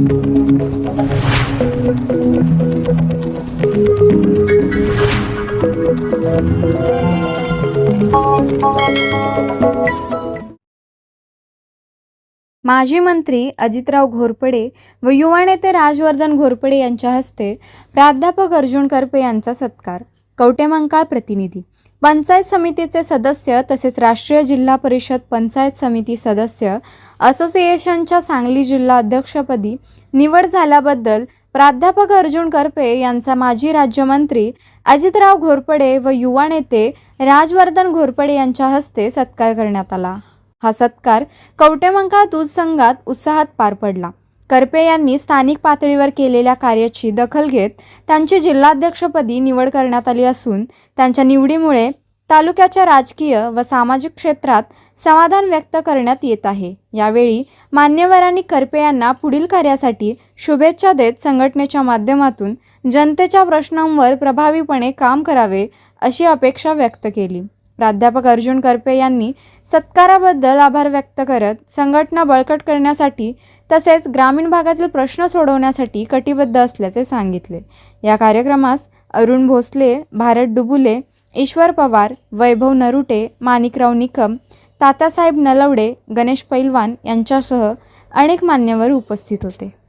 माजी मंत्री अजितराव घोरपडे व युवा नेते राजवर्धन घोरपडे यांच्या हस्ते प्राध्यापक अर्जुन करपे यांचा सत्कार। कवटेमंकाळ प्रतिनिधी। पंचायत समितीचे सदस्य तसेच राष्ट्रीय जिल्हा परिषद पंचायत समिती सदस्य असोसिएशनच्या सांगली जिल्हा अध्यक्षपदी निवड झाल्याबद्दल प्राध्यापक अर्जुन करपे यांचा माजी राज्यमंत्री अजितराव घोरपडे व युवा नेते राजवर्धन घोरपडे यांच्या हस्ते सत्कार करण्यात आला। हा सत्कार कवटेमंकाळ दूध संघात उत्साहात पार पडला। करपे यांनी स्थानिक पातळीवर केलेल्या कार्याची दखल घेत त्यांची जिल्हाध्यक्षपदी निवड करण्यात आली असून त्यांच्या निवडीमुळे तालुक्याच्या राजकीय व सामाजिक क्षेत्रात समाधान व्यक्त करण्यात येत आहे। यावेळी मान्यवरांनी करपे यांना पुढील कार्यासाठी शुभेच्छा देत संघटनेच्या माध्यमातून जनतेच्या प्रश्नांवर प्रभावीपणे काम करावे अशी अपेक्षा व्यक्त केली। प्राध्यापक अर्जुन करपे यांनी सत्काराबद्दल आभार व्यक्त करत संघटना बळकट करण्यासाठी तसेच ग्रामीण भागातील प्रश्न सोडवण्यासाठी कटिबद्ध असल्याचे सांगितले। या कार्यक्रमास अरुण भोसले, भारत डुबुले, ईश्वर पवार, वैभव नरुटे, माणिकराव निकम, तात्यासाहेब नलवडे, गणेश पैलवान यांच्यासह अनेक मान्यवर उपस्थित होते।